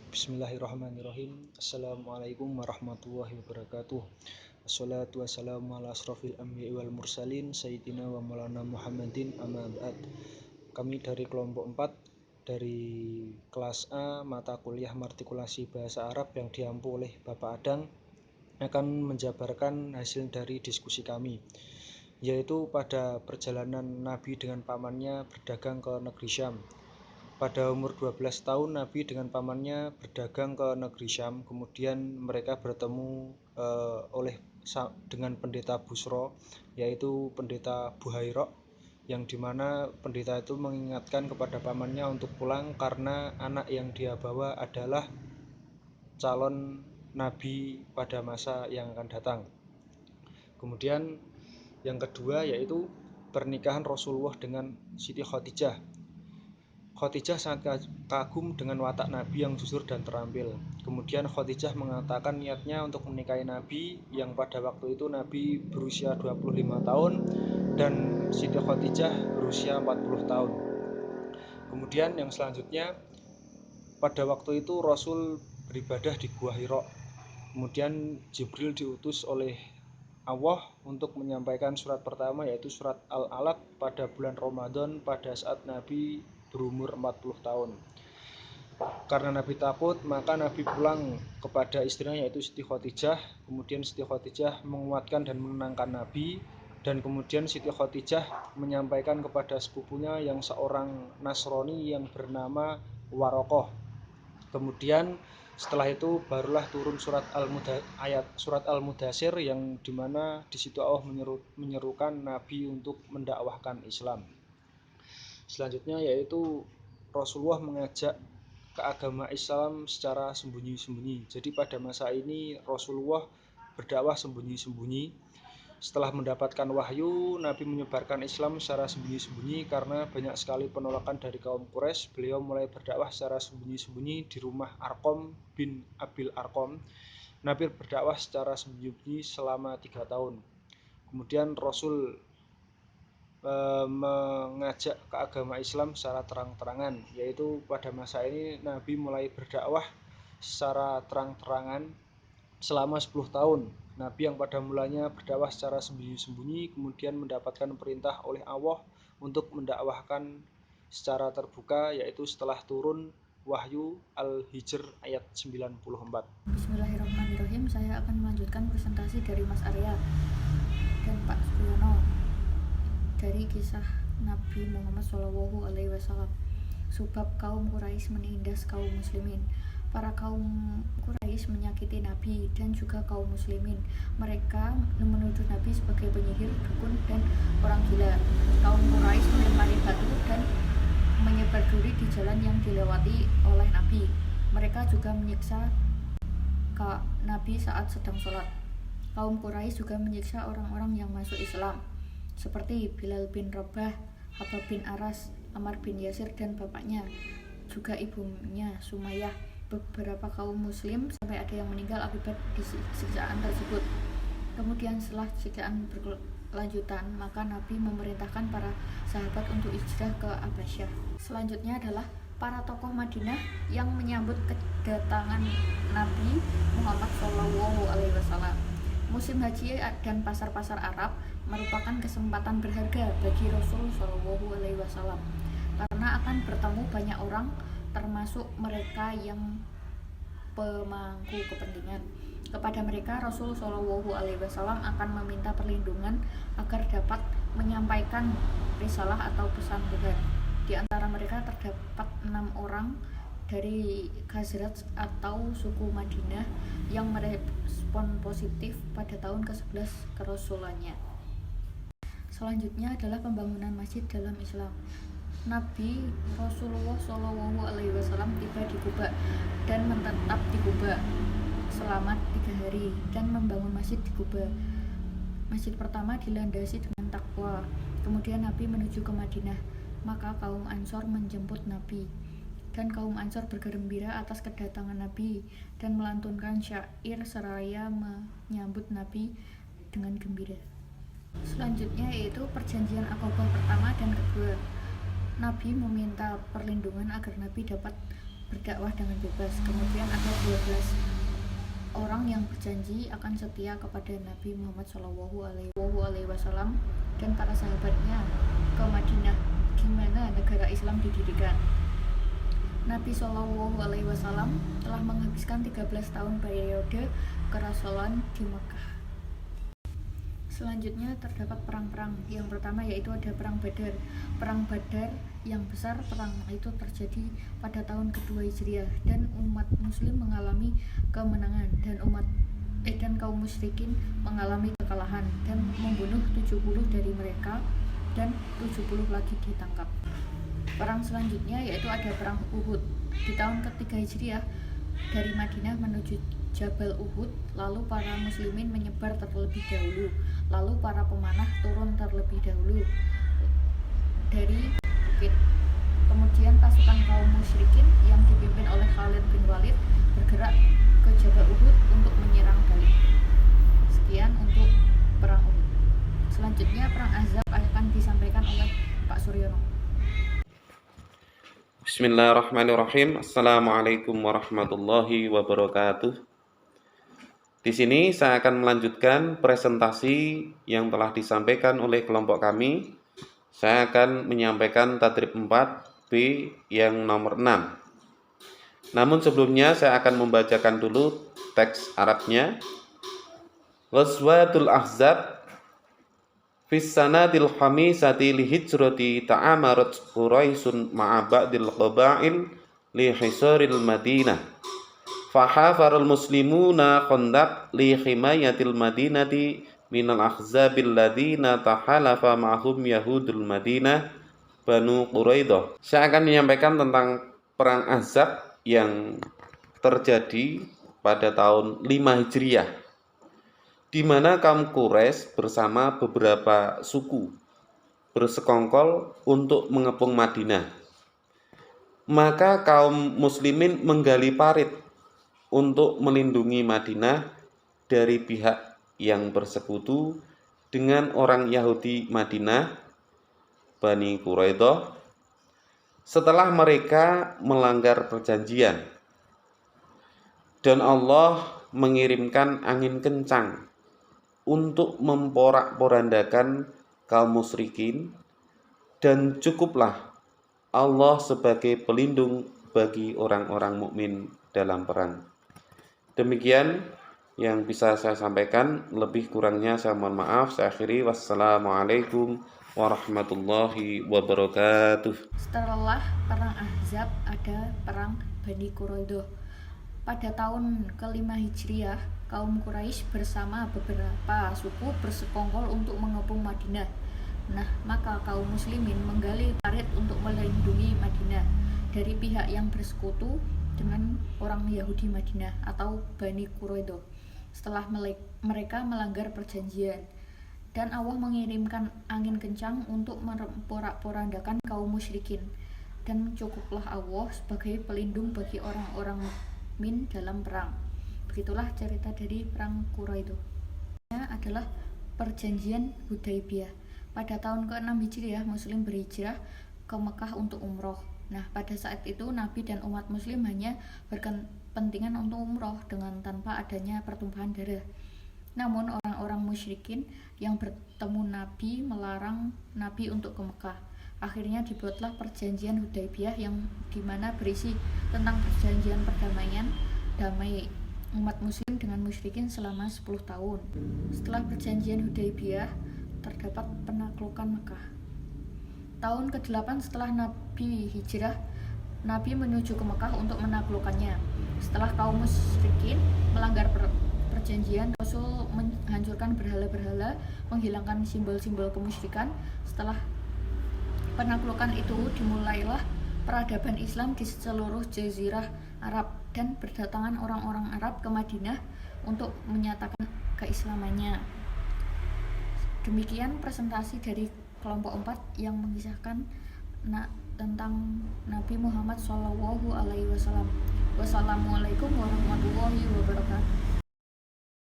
Bismillahirrahmanirrahim. Assalamualaikum warahmatullahi wabarakatuh. Assalatu wassalamu ala asrofil anbiya'i wal mursalin Sayyidina wa maulana Muhammadin amma ba'd. Kami dari kelompok 4 dari kelas A mata kuliah Martikulasi Bahasa Arab yang diampu oleh Bapak Adang akan menjabarkan hasil dari diskusi kami, yaitu pada perjalanan Nabi dengan pamannya berdagang ke negeri Syam. Pada umur 12 tahun Nabi dengan pamannya berdagang ke negeri Syam. Kemudian mereka bertemu dengan pendeta Busro, yaitu pendeta Buhairok, yang dimana pendeta itu mengingatkan kepada pamannya untuk pulang karena anak yang dia bawa adalah calon Nabi pada masa yang akan datang. Kemudian yang kedua yaitu pernikahan Rasulullah dengan Siti Khadijah. Khadijah sangat kagum dengan watak Nabi yang jujur dan terampil. Kemudian Khadijah mengatakan niatnya untuk menikahi Nabi yang pada waktu itu Nabi berusia 25 tahun dan Siti Khadijah berusia 40 tahun. Kemudian yang selanjutnya, pada waktu itu Rasul beribadah di Gua Hira. Kemudian Jibril diutus oleh Allah untuk menyampaikan surat pertama, yaitu surat Al-Alaq pada bulan Ramadan pada saat Nabi berumur 40 tahun. Karena Nabi takut, maka Nabi pulang kepada istrinya yaitu Siti Khadijah. Kemudian Siti Khadijah menguatkan dan menenangkan Nabi, dan kemudian Siti Khadijah menyampaikan kepada sepupunya yang seorang Nasrani yang bernama Warokoh. Kemudian setelah itu barulah turun surat Al-Mudathir yang dimana di situ Allah menyerukan Nabi untuk mendakwahkan Islam. Selanjutnya yaitu Rasulullah mengajak ke agama Islam secara sembunyi-sembunyi. Jadi pada masa ini Rasulullah berdakwah sembunyi-sembunyi. Setelah mendapatkan wahyu, Nabi menyebarkan Islam secara sembunyi-sembunyi karena banyak sekali penolakan dari kaum Quraisy. Beliau mulai berdakwah secara sembunyi-sembunyi di rumah Arqam bin Abil Arqam. Nabi berdakwah secara sembunyi-sembunyi selama 3 tahun. Kemudian Rasul mengajak ke agama Islam secara terang-terangan, yaitu pada masa ini Nabi mulai berdakwah secara terang-terangan selama 10 tahun. Nabi yang pada mulanya berdakwah secara sembunyi-sembunyi kemudian mendapatkan perintah oleh Allah untuk mendakwahkan secara terbuka, yaitu setelah turun Wahyu Al-Hijr ayat 94. Bismillahirrahmanirrahim. Saya akan melanjutkan presentasi dari Mas Arya dan Pak Suyono dari kisah Nabi Muhammad SAW. Sebab kaum Quraisy menindas kaum muslimin. Para kaum Quraisy menyakiti Nabi dan juga kaum muslimin. Mereka menuduh Nabi sebagai penyihir, dukun, dan orang gila. Kaum Quraisy melempari batu dan menyebar duri di jalan yang dilewati oleh Nabi. Mereka juga menyiksa Nabi saat sedang sholat. Kaum Quraisy juga menyiksa orang-orang yang masuk Islam, seperti Bilal bin Rabah, Habab bin Aras, Ammar bin Yasir dan bapaknya, juga ibunya Sumayyah. Beberapa kaum muslim sampai ada yang meninggal akibat siksaan tersebut. Kemudian setelah siksaan berkelanjutan, maka Nabi memerintahkan para sahabat untuk hijrah ke Abasyah. Selanjutnya adalah para tokoh Madinah yang menyambut kedatangan Nabi Muhammad SAW. Musim haji dan pasar-pasar Arab merupakan kesempatan berharga bagi Rasul SAW karena akan bertemu banyak orang, termasuk mereka yang pemangku kepentingan. Kepada mereka Rasul SAW akan meminta perlindungan agar dapat menyampaikan risalah atau pesan Tuhan. Di antara mereka terdapat 6 orang dari Khazraj atau suku Madinah yang merespon positif pada tahun ke-11 kerasulannya. Selanjutnya adalah pembangunan masjid dalam Islam. Nabi Rasulullah SAW tiba di Quba dan menetap di Quba selama 3 hari dan membangun masjid di Quba. Masjid pertama dilandasi dengan takwa. Kemudian Nabi menuju ke Madinah, maka kaum Ansor menjemput Nabi, dan kaum Ansor bergembira atas kedatangan Nabi dan melantunkan syair seraya menyambut Nabi dengan gembira. Selanjutnya yaitu perjanjian Aqabah pertama dan kedua. Nabi meminta perlindungan agar Nabi dapat berdakwah dengan bebas. Kemudian ada 12 orang yang berjanji akan setia kepada Nabi Muhammad SAW dan para sahabatnya ke Madinah, di mana negara Islam didirikan. Nabi SAW telah menghabiskan 13 tahun periode kerasulan di Mekah. Selanjutnya terdapat perang-perang. Yang pertama yaitu ada perang Badar. Perang Badar yang besar, perang itu terjadi pada tahun kedua Hijriah dan umat muslim mengalami kemenangan dan kaum musyrikin mengalami kekalahan dan membunuh 70 dari mereka dan 70 lagi ditangkap. Perang selanjutnya yaitu ada perang Uhud. Di tahun ketiga Hijriah dari Madinah menuju Jabal Uhud, lalu para muslimin menyebar terlebih dahulu, lalu para pemanah turun terlebih dahulu dari bukit. Kemudian pasukan kaum musyrikin yang dipimpin oleh Khalid bin Walid bergerak ke Jabal Uhud untuk menyerang balik. Sekian untuk perang Uhud. Selanjutnya perang Ahzab akan disampaikan oleh Pak Suryono. Bismillahirrahmanirrahim. Assalamualaikum warahmatullahi wabarakatuh. Di sini saya akan melanjutkan presentasi yang telah disampaikan oleh kelompok kami. Saya akan menyampaikan tadrib 4B yang nomor 6. Namun sebelumnya saya akan membacakan dulu teks Arabnya. Ghazwatul Ahzab fis sanatil khamisati li hijrati ta'amarat Quraisyun ma'a ba'dil qaba'il li hisaril Madinah. Fahafarul muslimuna khandaq li himayatil madinati minal ahzabil ladina tahalafa ma'hum yahudul madinah Banu Quraidah. Saya akan menyampaikan tentang perang Ahzab yang terjadi pada tahun 5 Hijriah, di mana kaum Quraisy bersama beberapa suku bersekongkol untuk mengepung Madinah. Maka kaum muslimin menggali parit untuk melindungi Madinah dari pihak yang bersekutu dengan orang Yahudi Madinah, Bani Quraidah, setelah mereka melanggar perjanjian. Dan Allah mengirimkan angin kencang untuk memporak-porandakan kaum musyrikin, dan cukuplah Allah sebagai pelindung bagi orang-orang mukmin dalam perang. Demikian yang bisa saya sampaikan, lebih kurangnya saya mohon maaf. Saya akhiri, wassalamualaikum warahmatullahi wabarakatuh. Setelah perang Ahzab ada perang Bani Quraidah. Pada tahun ke-5 Hijriah, kaum Quraisy bersama beberapa suku bersekongkol untuk mengepung Madinah. Nah, maka kaum muslimin menggali parit untuk melindungi Madinah dari pihak yang bersekutu dengan orang Yahudi Madinah atau Bani Quraidah setelah mereka melanggar perjanjian, dan Allah mengirimkan angin kencang untuk memporak-porandakan kaum musyrikin, dan cukuplah Allah sebagai pelindung bagi orang-orang mukmin dalam perang. Begitulah cerita dari perang Quraidah. Ini adalah perjanjian Hudaybiyah. Pada tahun ke-6 Hijriah, Muslim berhijrah ke Mekah untuk umroh. Nah, pada saat itu Nabi dan umat muslim hanya berkepentingan untuk umroh dengan tanpa adanya pertumpahan darah. Namun orang-orang musyrikin yang bertemu Nabi melarang Nabi untuk ke Mekah. Akhirnya dibuatlah perjanjian Hudaybiyah yang dimana berisi tentang perjanjian perdamaian damai umat muslim dengan musyrikin selama 10 tahun. Setelah perjanjian Hudaybiyah terdapat penaklukan Mekah. Tahun ke-8 setelah Nabi hijrah, Nabi menuju ke Mekah untuk menaklukkannya. Setelah kaum musyrikin melanggar perjanjian, Rasul menghancurkan berhala-berhala, menghilangkan simbol-simbol kemusyrikan. Setelah penaklukan itu, dimulailah peradaban Islam di seluruh jazirah Arab, dan berdatangan orang-orang Arab ke Madinah untuk menyatakan keislamannya. Demikian presentasi dari kelompok 4 yang mengisahkan tentang Nabi Muhammad SAW. Wassalamualaikum warahmatullahi wabarakatuh.